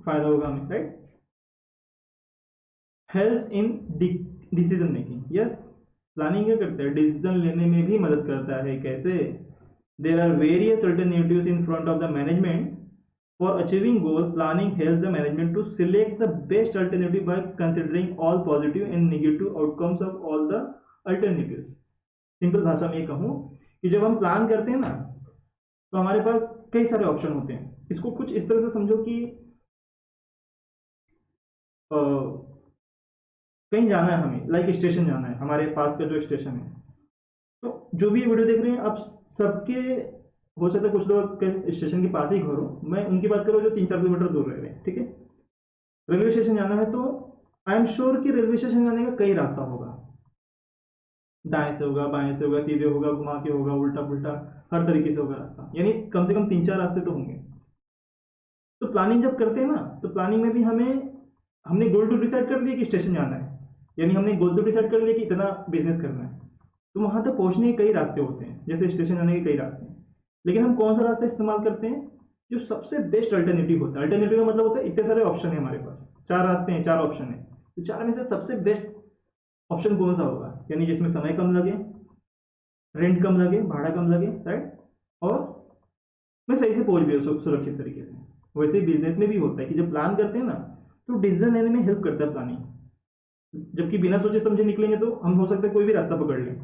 फायदा होगा हमें, right. Helps in decision making. Yes, planning क्या करता है, डिसीजन लेने में भी मदद करता है। कैसे? There are various alternatives in front of the management for achieving goals. Planning helps the management to select the best alternative by considering all positive and negative outcomes of all the alternatives. Simple भाषा में ये कहूँ कि जब हम plan करते हैं ना तो हमारे पास कई सारे ऑप्शन होते हैं। इसको कुछ इस तरह से समझो कि कहीं जाना है हमें, लाइक स्टेशन जाना है, हमारे पास का जो स्टेशन है, तो जो भी वीडियो देख रहे हैं आप सबके, हो सकता है कुछ लोग के स्टेशन के पास ही घर हो, मैं उनकी बात करूँ जो 3-4 किलोमीटर दूर रह रहे हैं, ठीक है। रेलवे स्टेशन जाना है तो आई एम श्योर कि रेलवे स्टेशन जाने का कई रास्ता होगा, दाएं से होगा, बाएं से होगा, सीधे होगा, घुमा के होगा, उल्टा पुल्टा, हर तरीके से होगा रास्ता, यानी कम से कम 3-4 रास्ते तो होंगे। तो प्लानिंग जब करते हैं ना तो प्लानिंग में भी हमने गोल टू डिसाइड कर लिया कि स्टेशन जाना है, यानी हमने गोल तो डिसाइड कर लिया कि इतना बिजनेस करना है, तो वहां तक पहुंचने के कई रास्ते होते हैं, जैसे स्टेशन जाने के कई रास्ते हैं। लेकिन हम कौन सा रास्ता इस्तेमाल करते हैं, जो सबसे बेस्ट अल्टरनेटिव होता है। अल्टरनेटिव का मतलब होता है इतने सारे ऑप्शन है हमारे पास, 4 रास्ते हैं, 4 ऑप्शन है, तो 4 में से सबसे बेस्ट ऑप्शन कौन सा होगा, यानी जिसमें समय कम लगे, रेंट कम लगे, भाड़ा कम लगे, राइट, और मैं सही से पहुंच भी सुरक्षित तरीके से। वैसे ही बिजनेस में भी होता है कि जब प्लान करते हैं ना तो डिसीजन लेने में हेल्प करता है प्लानिंग। जबकि बिना सोचे समझे निकलेंगे तो हम हो सकता है कोई भी रास्ता पकड़ लें,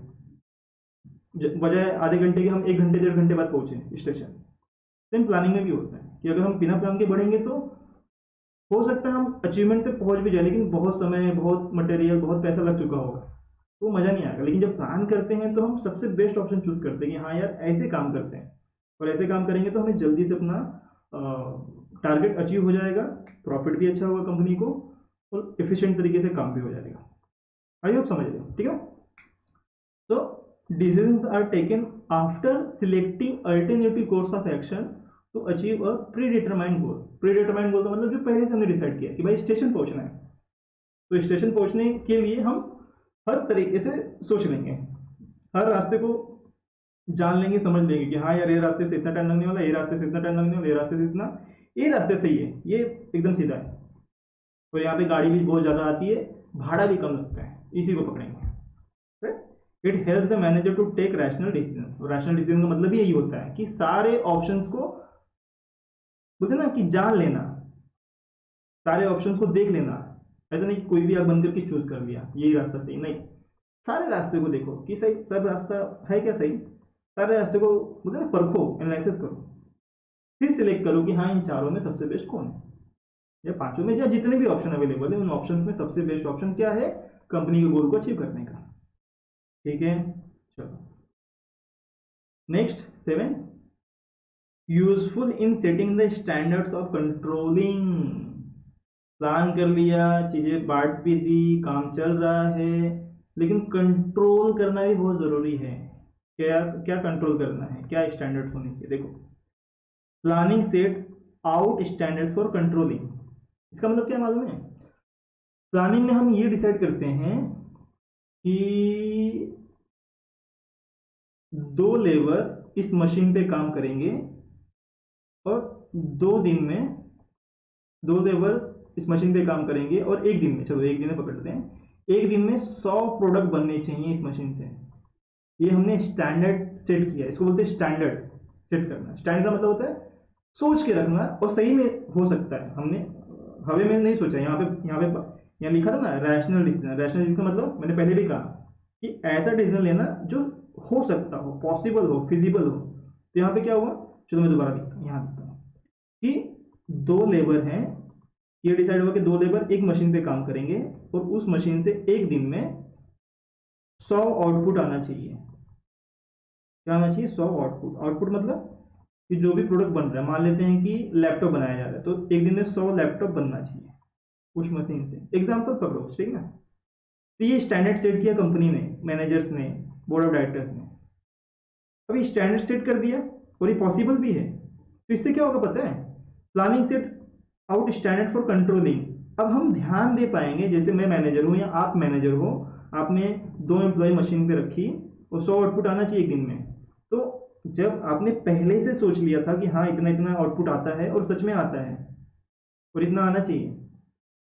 बजाय आधे घंटे के हम 1 घंटे 1.5 घंटे बाद पहुंचे स्टेशन। सेम प्लानिंग में भी होता है कि अगर हम बिना प्लान के बढ़ेंगे तो हो सकता है हम अचीवमेंट तक पहुंच भी जाए, लेकिन बहुत समय, बहुत मटेरियल, बहुत पैसा लग चुका होगा, तो मज़ा नहीं आएगा। लेकिन जब प्लान करते हैं तो हम सबसे बेस्ट ऑप्शन चूज करते हैं कि हाँ यार ऐसे काम करते हैं, और ऐसे काम करेंगे तो हमें जल्दी से अपना टारगेट अचीव हो जाएगा, प्रॉफिट भी अच्छा होगा कंपनी को, और एफिशिएंट तरीके से काम भी हो जाएगा। आई होप समझ रहे हो, ठीक है। तो decisions are taken after selecting alternative course of action to achieve a predetermined goal. Predetermined goal का मतलब जो पहले से हमने डिसाइड किया कि भाई स्टेशन पहुंचना है, तो स्टेशन पहुंचने के लिए हम हर तरीके से सोच लेंगे, हर रास्ते को जान लेंगे, समझ लेंगे कि हाँ यार ये रास्ते से इतना टाइम लगने वाला, ये रास्ते से इतना टाइम लगने वाला, ये रास्ते से इतना, ये रास्ते सही है, ये एकदम सीधा है, और यहाँ पे गाड़ी भी बहुत ज़्यादा आती है, भाड़ा भी कम लगता है, इसी को पकड़ेंगे। It helps the manager to take rational decision. Rational decision का मतलब यही होता है कि सारे ऑप्शंस को, बोलते ना कि जान लेना, सारे ऑप्शंस को देख लेना। ऐसा नहीं कि कोई भी आग बंद करके चूज कर लिया यही रास्ता सही, नहीं, सारे रास्ते को देखो कि सही सब रास्ता है क्या सही, सारे रास्ते को बोलते ना परखो, एनालिसिस करो, फिर सिलेक्ट करो कि हाँ इन चारों में सबसे बेस्ट कौन है, या 5 में, या जितने भी ऑप्शन अवेलेबल है उन ऑप्शंस में सबसे बेस्ट ऑप्शन क्या है कंपनी के गोल को अचीव करने का। ठीक है, चलो next 7, useful in setting the standards of controlling. Plan कर लिया, चीजें बांट भी दी, काम चल रहा है, लेकिन कंट्रोल करना भी बहुत जरूरी है। क्या क्या कंट्रोल करना है, क्या स्टैंडर्ड्स होने चाहिए। देखो, planning set out standards for controlling. इसका मतलब क्या मालूम है, प्लानिंग में हम ये डिसाइड करते हैं कि 2 लेबर इस मशीन पे काम करेंगे और 2 दिन में 2 लेबर इस मशीन पे काम करेंगे और 1 दिन में, चलो 1 दिन में पकड़ते हैं, 1 दिन में 100 प्रोडक्ट बनने चाहिए इस मशीन से। ये हमने स्टैंडर्ड सेट किया, इसको बोलते हैं स्टैंडर्ड सेट करना। स्टैंडर्ड का मतलब होता है सोच के रखना, और सही में हो सकता है। हमने हवे में नहीं सोचा, यहाँ लिखा था ना रैशनल डिसीजन। रैशनल डिसीजन का मतलब मैंने पहले भी कहा कि ऐसा डिसीजन लेना जो हो सकता हो, पॉसिबल हो, फिजिबल हो। तो यहाँ पे क्या हुआ, चलो मैं दोबारा लिखता हूँ, यहाँ लिखता हूँ कि 2 लेबर हैं, ये डिसाइड हुआ कि 2 लेबर एक मशीन पे काम करेंगे और उस मशीन से 1 दिन में 100 आउटपुट आना चाहिए। क्या आना चाहिए, 100 आउटपुट। आउटपुट मतलब कि जो भी प्रोडक्ट बन रहा है, मान लेते हैं कि लैपटॉप बनाया जा रहा है, तो 1 दिन में 100 लैपटॉप बनना चाहिए उस मशीन से। एग्जाम्पल पकड़ो, ठीक ना। तो ये स्टैंडर्ड सेट किया कंपनी ने, मैनेजर्स ने, बोर्ड ऑफ डायरेक्टर्स ने। अभी स्टैंडर्ड सेट कर दिया और ये पॉसिबल भी है, तो इससे क्या होगा पता है, planning set out standard for controlling. अब हम ध्यान दे पाएंगे, जैसे मैं मैनेजर हूँ या आप मैनेजर हो, आपने 2 एम्प्लॉय मशीन पे रखी और 100 आउटपुट आना चाहिए 1 दिन में। तो जब आपने पहले से सोच लिया था कि हाँ इतना इतना आउटपुट आता है और सच में आता है और इतना आना चाहिए,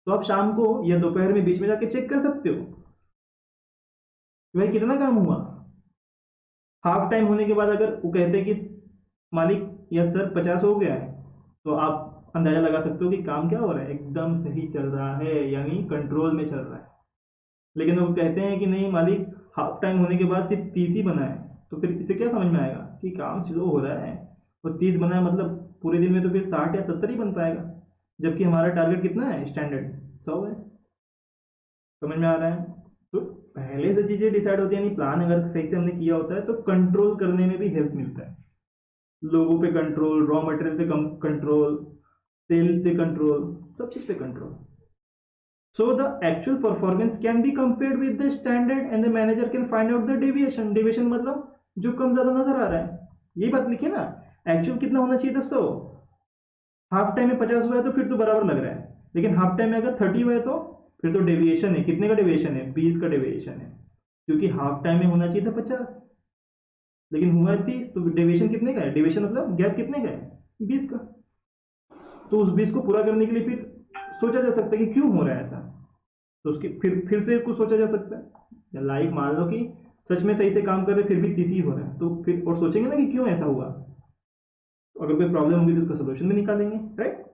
तो आप शाम को या दोपहर में बीच में जाके चेक कर सकते हो कि भाई कितना काम हुआ। हाफ टाइम होने के बाद अगर वो कहते हैं कि मालिक या सर 50 हो गया है, तो आप अंदाजा लगा सकते हो कि काम क्या हो रहा है, एकदम सही चल रहा है, यानी कंट्रोल में चल रहा है। लेकिन वो कहते हैं कि नहीं मालिक हाफ टाइम होने के बाद सिर्फ 30 ही बना है, तो फिर इससे क्या समझ में आएगा कि काम स्लो हो रहा है। और 30 बना है मतलब पूरे दिन में तो फिर 60 या 70 ही बन पाएगा, जबकि हमारा टारगेट कितना है, स्टैंडर्ड 100 है। समझ में आ रहा है। तो पहले से चीज़ें डिसाइड होती है, यानी प्लान अगर सही से हमने किया होता है तो कंट्रोल करने में भी हेल्प मिलता है। लोगों पे कंट्रोल, रॉ मटेरियल पे कंट्रोल, सेल पे कंट्रोल, सब चीज़ पे control. So the actual performance can be compared with the standard and the manager can find out the deviation. Deviation मतलब जो कम ज़्यादा नजर आ रहा है, यही बात लिखी ना। एक्चुअल कितना होना चाहिए था 100, हाफ टाइम में 50 हुआ है तो फिर तो बराबर लग रहा है, लेकिन हाफ टाइम में अगर 30 हुआ है तो फिर तो डेविएशन है। कितने का डेविएशन है, 20 का डेविएशन है, क्योंकि हाफ टाइम में होना चाहिए था 50 लेकिन हुआ है 30, तो डेविएशन कितने का है, डेविएशन मतलब गैप कितने का है, 20 का। तो उस 20 को पूरा करने के लिए फिर सोचा जा सकता है कि क्यों हो रहा है ऐसा, तो उसके फिर से कुछ सोचा जा सकता है। लाइक मान लो कि सच में सही से काम कर रहे फिर भी 30 ही हो रहा है, तो फिर और सोचेंगे ना कि क्यों ऐसा हुआ। तो अगर कोई प्रॉब्लम होगी तो उसका सोल्यूशन भी निकालेंगे, right.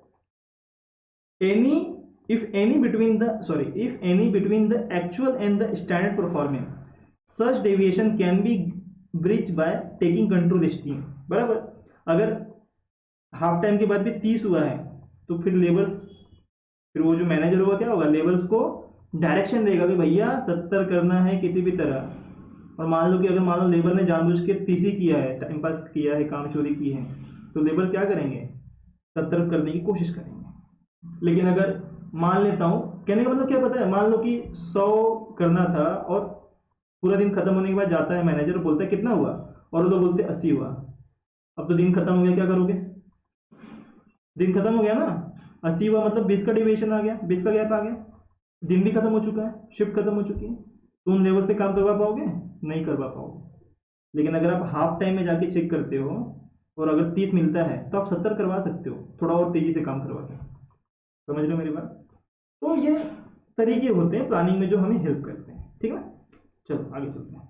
if any between the actual and the standard performance, such deviation can be breached by taking control steam। बराबर। अगर हाफ टाइम के बाद भी 30 हुआ है तो फिर लेबर्स, फिर वो जो मैनेजर होगा क्या होगा, लेबर्स को डायरेक्शन देगा कि भैया 70 करना है किसी भी तरह। और मान लो कि अगर मान लो लेबर ने जानबूझ के 30 ही किया है, टाइम पास किया है, काम चोरी की है, तो लेबर क्या करेंगे, 70 करने की कोशिश करेंगे। लेकिन अगर मान लेता हूँ, कहने का मतलब क्या पता है, मान लो कि 100 करना था और पूरा दिन खत्म होने के बाद जाता है मैनेजर और बोलता है कितना हुआ, और वो लोग बोलते 80 हुआ। अब तो दिन खत्म हो गया, क्या करोगे, दिन खत्म हो गया ना, 80 हुआ मतलब 20 का डिविएशन आ गया, 20 का गैप आ गया, दिन भी खत्म हो चुका है, शिफ्ट खत्म हो चुकी है, तो उन लेबर से काम करवा पाओगे, नहीं करवा पाओगे। लेकिन अगर आप हाफ टाइम में जाके चेक करते हो और अगर 30 मिलता है तो आप 70 करवा सकते हो, थोड़ा और तेजी से काम करवा के। समझ लो मेरी बात। तो ये तरीके होते हैं प्लानिंग में जो हमें हेल्प करते हैं, ठीक है। चलो आगे चलते हैं।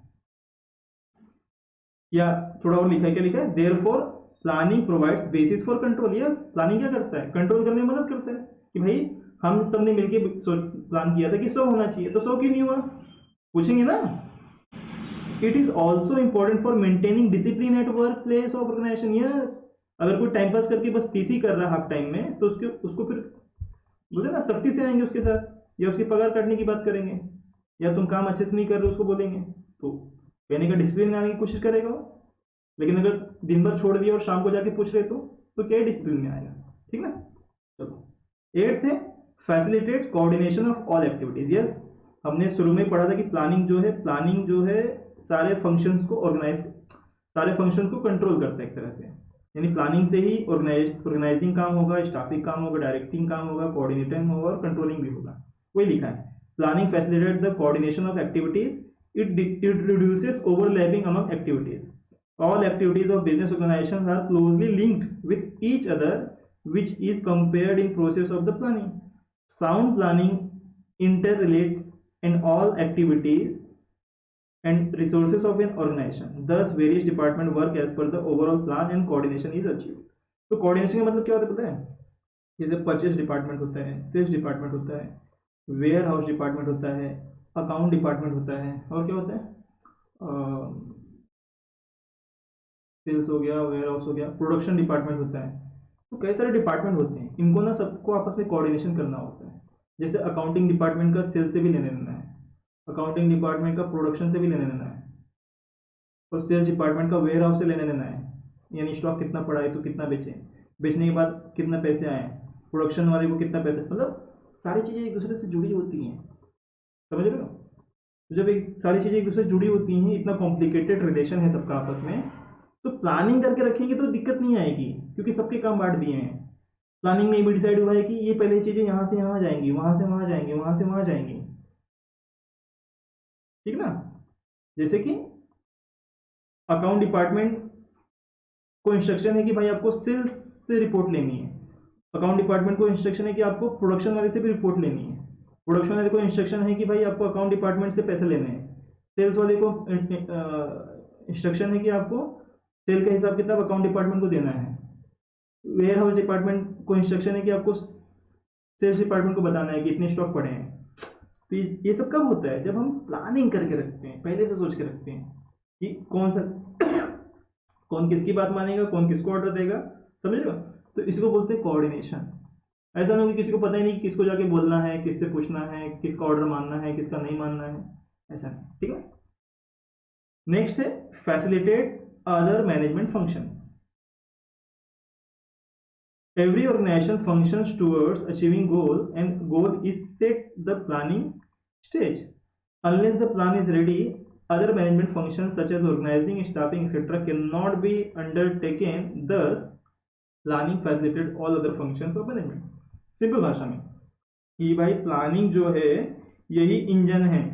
या थोड़ा और लिखा है, क्या लिखा है, therefore planning provides basis for control. Yes, planning क्या करता है, कंट्रोल करने में मदद करता है कि भाई हम सब ने मिलकर प्लान किया था कि 100 होना चाहिए, तो 100 क्यों नहीं हुआ, पूछेंगे ना। It is also important for maintaining discipline at work place of organisation. Yes, अगर कोई टाइम पास करके बस 30 ही कर रहा है हाफ टाइम में, तो उसको फिर बोले ना सख्ती से आएंगे उसके साथ, या उसकी पगार काटने की बात करेंगे, या तुम काम अच्छे से नहीं कर रहे उसको बोलेंगे, तो कहने का डिसिप्लिन में आने की कोशिश करेगा वो। लेकिन अगर दिन भर छोड़ दिया और शाम को जाके पूछ रहे तो क्या डिसिप्लिन में आएगा, ठीक ना। चलो 8th है facilitate coordination of all activities. Yes, हमने शुरू में पढ़ा था कि प्लानिंग जो है सारे फंक्शंस को कंट्रोल करता है एक तरह से, यानी प्लानिंग से ही ऑर्गेनाइजिंग काम होगा, स्टाफिंग काम होगा, डायरेक्टिंग काम होगा, कोऑर्डिनेटिंग होगा और कंट्रोलिंग भी होगा। वही लिखा है, planning facilitate the coordination of activities, it reduces overlapping among activities. All activities of business organizations are closely linked with each other, which is compared in process of the planning. Sound planning interrelates in all activities and resources of an organization. Thus, various departments work as per the overall plan and coordination is achieved. तो coordination का मतलब क्या होता है पता है? जैसे purchase department होता है, सेल्स डिपार्टमेंट होता है, वेयर हाउस डिपार्टमेंट होता है, अकाउंट डिपार्टमेंट होता है, और क्या होता है? सेल्स हो गया, वेयर हाउस हो गया, प्रोडक्शन डिपार्टमेंट होता है। तो कई सारे डिपार्टमेंट होते हैं, इनको ना सबको आपस में कोऑर्डिनेशन करना होता है। जैसे अकाउंटिंग डिपार्टमेंट का सेल्स से भी लेने देना है, अकाउंटिंग डिपार्टमेंट का प्रोडक्शन से भी लेने देना है, और सेल्स डिपार्टमेंट का वेयर हाउस से लेने देना है, यानी स्टॉक कितना पड़ा है तो कितना बेचें, बेचने के बाद कितना पैसे आए, प्रोडक्शन वाले को कितना पैसे, मतलब सारी चीज़ें एक दूसरे से जुड़ी होती हैं, समझ रहे हो? जब एक सारी चीज़ें एक दूसरे से जुड़ी होती हैं, इतना कॉम्प्लिकेटेड रिलेशन है सबका आपस में, तो प्लानिंग करके रखेंगे तो दिक्कत नहीं आएगी, क्योंकि सबके काम बांट दिए हैं। प्लानिंग में ये भी डिसाइड हुआ है कि ये पहले चीज़ें यहाँ से यहाँ जाएंगी, वहाँ से वहाँ जाएंगी, वहाँ से वहाँ जाएंगी, ठीक ना? जैसे कि अकाउंट डिपार्टमेंट को इंस्ट्रक्शन है कि भाई आपको सेल्स से रिपोर्ट लेनी है, अकाउंट डिपार्टमेंट को इंस्ट्रक्शन है कि आपको प्रोडक्शन वाले से भी रिपोर्ट लेनी है, प्रोडक्शन वाले को इंस्ट्रक्शन है कि भाई आपको अकाउंट डिपार्टमेंट से पैसे लेने हैं, सेल्स वाले को इंस्ट्रक्शन है कि आपको सेल का हिसाब किताब अकाउंट डिपार्टमेंट को देना है, वेयर हाउस डिपार्टमेंट को इंस्ट्रक्शन है कि आपको सेल्स डिपार्टमेंट को बताना है कि इतने स्टॉक पड़े हैं। तो ये सब कब होता है? जब हम प्लानिंग करके रखते हैं, पहले से सोच के रखते हैं कि कौन किसकी बात मानेगा, कौन किसको ऑर्डर देगा, समझ लो? तो इसको बोलते हैं कोऑर्डिनेशन। ऐसा नहीं हो कि किसी को पता ही नहीं कि किसको जाके बोलना है, किससे पूछना है, किसका ऑर्डर मानना है, किसका नहीं मानना है, ऐसा नहीं, ठीक है? नेक्स्ट है facilitate other management functions. Every organization functions towards achieving goal, and goal is set the planning stage. Unless the plan is ready, other management functions such as organizing, staffing, etc. cannot be undertaken. Thus, planning facilitates all other functions of management. Simple भाषा में कि भाई planning जो है यही engine है,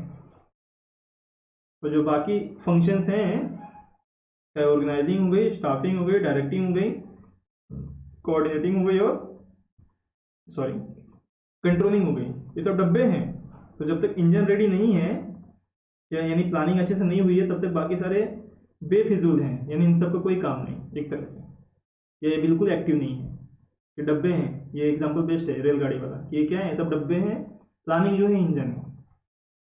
तो जो बाकी फंक्शंस हैं, चाहे ऑर्गेनाइजिंग हो गई, स्टाफिंग हो गई, डायरेक्टिंग हो गई, कोऑर्डिनेटिंग हो गई, और कंट्रोलिंग हो गई, ये सब डब्बे हैं। तो जब तक इंजन रेडी नहीं है, यानी प्लानिंग अच्छे से नहीं हुई है, तब तक बाकी सारे बेफिजूल हैं, यानी इन सब का कोई काम नहीं एक तरह से, ये बिल्कुल एक्टिव नहीं है, ये डब्बे हैं। ये एग्जाम्पल बेस्ट है रेलगाड़ी वाला, ये क्या है? सब डब्बे हैं, प्लानिंग जो है इंजन है।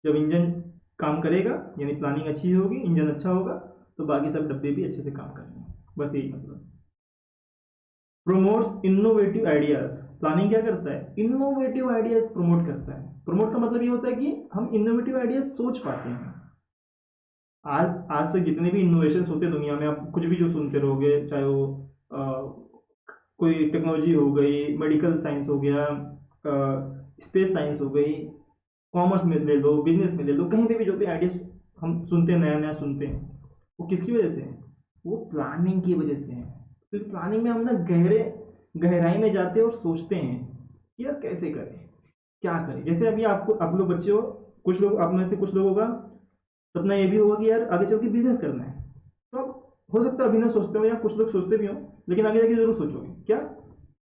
जब इंजन काम करेगा, यानी प्लानिंग अच्छी होगी, इंजन अच्छा होगा, तो बाकी सब डब्बे भी अच्छे से काम करेंगे, बस यही मतलब। Promotes innovative ideas. प्लानिंग क्या करता है? इनोवेटिव आइडियाज प्रमोट करता है। प्रमोट का मतलब ये होता है कि हम इनोवेटिव आइडियाज सोच पाते हैं। आज तक जितने भी इनोवेशन होते हैं दुनिया में, आप कुछ भी जो सुनते रहोगे, चाहे वो कोई टेक्नोलॉजी हो गई, मेडिकल साइंस हो गया, स्पेस साइंस हो गई, कॉमर्स में ले लो, बिजनेस में ले लो, कहीं पे भी जो भी आइडियाज हम सुनते हैं, नया नया सुनते हैं, वो किसकी वजह से है? वो प्लानिंग की वजह से है। तो प्लानिंग में हम ना गहराई में जाते हैं और सोचते हैं कि यार कैसे करें, क्या करें। जैसे अभी आप लोग बच्चे हो, कुछ लोग आप में से कुछ लोगों का सपना ये भी होगा कि यार आगे चल के बिजनेस करना है, तो अब हो सकता है अभी ना सोचते हो, या कुछ लोग सोचते भी हो, लेकिन आगे जाके जरूर सोचोगे क्या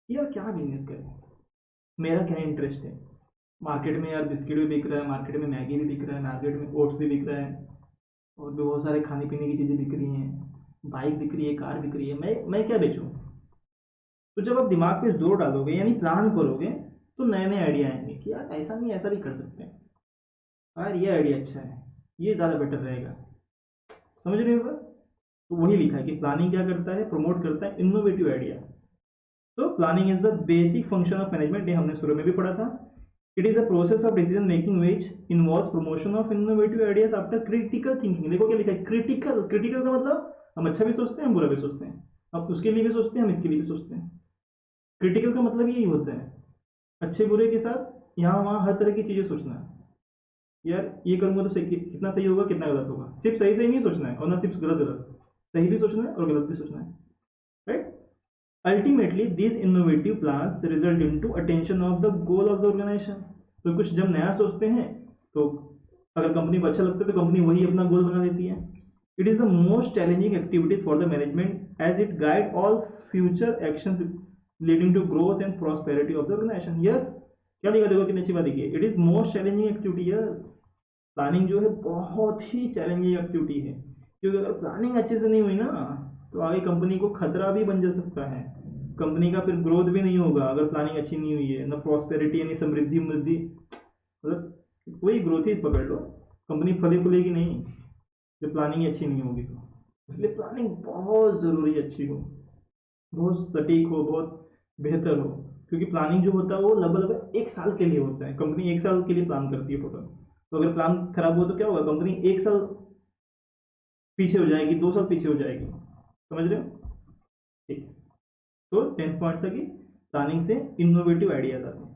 यार क्या बिजनेस करें, मेरा क्या इंटरेस्ट है। मार्केट में यार बिस्किट भी बिक रहा है, मार्केट में मैगी भी बिक रहा है, मार्केट में ओट्स भी बिक रहा है, और भी बहुत सारे खाने पीने की चीज़ें बिक रही हैं, बाइक बिक रही है, कार बिक रही है, मैं क्या बेचूं। तो जब आप दिमाग पे जोर डालोगे, यानी प्लान करोगे, तो नए नए आइडिया आएंगे कि यार ऐसा नहीं, ऐसा भी कर सकते हैं, यार ये आइडिया अच्छा है, ये ज़्यादा बेटर रहेगा, समझ रहे हो? तो वही लिखा है कि प्लानिंग क्या करता है? प्रमोट करता है इनोवेटिव आइडिया। तो planning is the basic function of management, ये हमने शुरू में भी पढ़ा था। It is a process of decision making which involves promotion of innovative ideas after critical thinking. देखो क्या लिखा है, क्रिटिकल। क्रिटिकल का मतलब हम अच्छा भी सोचते हैं, हम बुरा भी सोचते हैं, अब उसके लिए भी सोचते हैं, हम इसके लिए भी सोचते हैं। क्रिटिकल का मतलब यही होता है, अच्छे बुरे के साथ यहाँ वहाँ हर तरह की चीज़ें सोचना है। यार ये करूँगा तो सही, कितना सही होगा, कितना गलत होगा। सिर्फ सही सही नहीं सोचना है, और ना सिर्फ गलत गलत, सही भी सोचना है और गलत भी सोचना है, right. Ultimately this innovative plans result into attention of the goal of the organisation. तो कुछ जब नया सोचते हैं, तो अगर कंपनी को अच्छा लगता है तो कंपनी वही अपना गोल बना लेती है। It is the most challenging activities for the management as it guide all future actions leading to growth and prosperity of the organization. Yes, क्या लिखा देखो कितनी अच्छी बात है. It is most challenging activity. Yes, planning जो है बहुत ही चैलेंजिंग एक्टिविटी है, क्योंकि अगर प्लानिंग अच्छे से नहीं हुई ना तो आगे कंपनी को खतरा भी बन जा सकता है. कंपनी का फिर ग्रोथ भी नहीं होगा अगर प्लानिंग अच्छी नहीं हुई है. ना प्रॉस्पेरिटी यानी समृद्धि समृद्धि, मतलब वही ग्रोथ ही पकड़ लो, कंपनी फली फूलेगी नहीं जब प्लानिंग अच्छी नहीं होगी तो. इसलिए प्लानिंग बहुत ज़रूरी अच्छी हो, बहुत सटीक हो, बहुत बेहतर हो, क्योंकि प्लानिंग जो होता है वो लगभग 1 साल के लिए होता है. कंपनी 1 साल के लिए प्लान करती है टोटल. तो अगर प्लान खराब हो तो क्या होगा, कंपनी 1 साल पीछे हो जाएगी, 2 साल पीछे हो जाएगी. समझ रहे हो? ठीक है. तो 10th पॉइंट था कि प्लानिंग से इनोवेटिव आइडियाज आते हैं.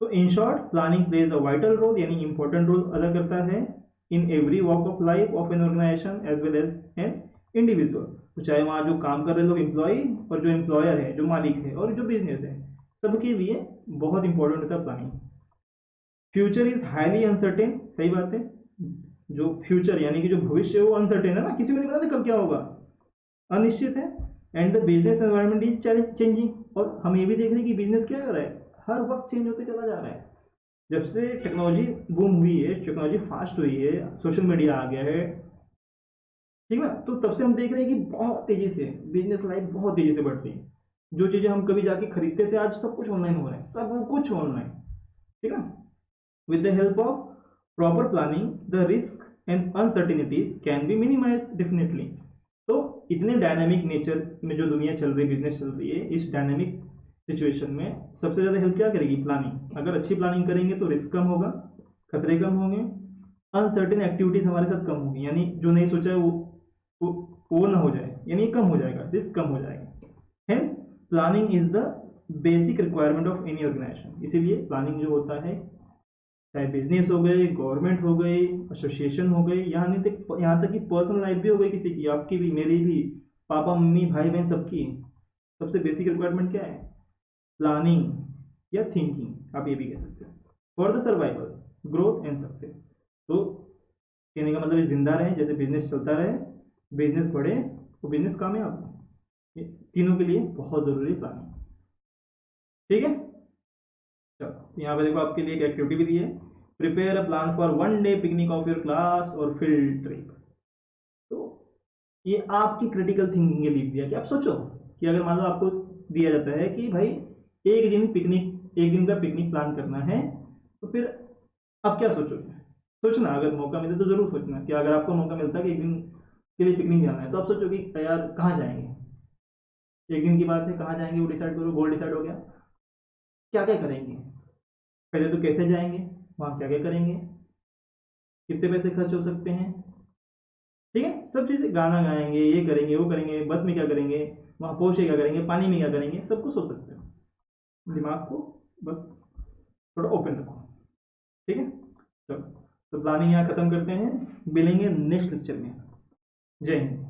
तो in short planning plays a vital role, यानी इंपॉर्टेंट रोल अदा करता है in every walk of life of an organisation as well as an individual. तो चाहे वहाँ जो काम कर रहे लोग एम्प्लॉय और जो एम्प्लॉयर है, जो मालिक है और जो बिजनेस है, सबके लिए बहुत इंपॉर्टेंट होता है planning. Future is highly uncertain. सही बात है. जो फ्यूचर यानी कि जो भविष्य है वो अनसर्टेन है ना, किसी को नहीं पता कल क्या होगा, अनिश्चित है. And the business environment is changing. और हम ये भी देख रहे हैं कि बिजनेस क्या कर रहा है, हर वक्त चेंज होते चला जा रहा है. जब से टेक्नोलॉजी बूम हुई है, टेक्नोलॉजी फास्ट हुई है, सोशल मीडिया आ गया है, ठीक है, तो तब से हम देख रहे हैं कि बहुत तेजी से बिजनेस लाइफ बहुत तेजी से बढ़ रही है. जो चीज़ें हम कभी जाके खरीदते थे आज सब कुछ ऑनलाइन हो रहा है, सब कुछ ऑनलाइन. ठीक है. With the help of proper planning, the risk and uncertainties can be minimized definitely. तो इतने डायनामिक नेचर में जो दुनिया चल रही है, बिजनेस चल रही है, इस डायनामिक सिचुएशन में सबसे ज़्यादा हेल्प क्या करेगी, प्लानिंग. अगर अच्छी प्लानिंग करेंगे तो रिस्क कम होगा, खतरे कम होंगे, अनसर्टेन एक्टिविटीज हमारे साथ कम होगी, यानी जो नहीं सोचा है वो ना हो जाए, यानी कम हो जाएगा, रिस्क कम हो जाएगा. Hence planning is the basic requirement of any organisation. इसीलिए प्लानिंग जो होता है, चाहे बिजनेस हो गए, गवर्नमेंट हो गई, एसोसिएशन हो गई, यहाँ तक कि पर्सनल लाइफ भी हो गई किसी की, आपकी भी, मेरी भी, पापा मम्मी भाई बहन सबकी, सबसे बेसिक रिक्वायरमेंट क्या है, प्लानिंग या थिंकिंग, आप ये भी कह सकते हो, for the survival, growth and success. तो कहने का मतलब जिंदा रहे, जैसे बिजनेस चलता रहे, बिजनेस बढ़े तो बिजनेस कामयाब हो, तीनों के लिए बहुत ज़रूरी प्लानिंग. ठीक है. चलो यहाँ पे देखो आपके लिए एक एक्टिविटी भी दी है, prepare a plan for 1 day picnic of your class और फील्ड ट्रिप. तो ये आपकी क्रिटिकल थिंकिंग के लिए दिया कि आप सोचो कि अगर मान लो आपको दिया जाता है कि भाई एक दिन का पिकनिक प्लान करना है, तो फिर आप क्या सोचोगे. सोचना, अगर मौका मिले तो जरूर सोचना कि अगर आपको मौका मिलता है कि एक दिन के लिए पिकनिक जाना है, तो आप सोचोगे यार कहाँ जाएंगे, एक दिन की बात है, कहाँ जाएंगे वो डिसाइड करो, गोल डिसाइड हो गया, क्या क्या करेंगे, पहले तो कैसे जाएंगे, वहाँ क्या क्या करेंगे, कितने पैसे खर्च हो सकते हैं, ठीक है, सब चीज़ें, गाना गाएंगे, ये करेंगे वो करेंगे, बस में क्या करेंगे, वहाँ पहुँचे क्या करेंगे, पानी में क्या करेंगे, सब कुछ सोच सकते हो. दिमाग को बस थोड़ा ओपन रखो. ठीक है. चलो तो प्लानिंग यहाँ खत्म करते हैं, मिलेंगे नेक्स्ट लेक्चर में. जय हिंद.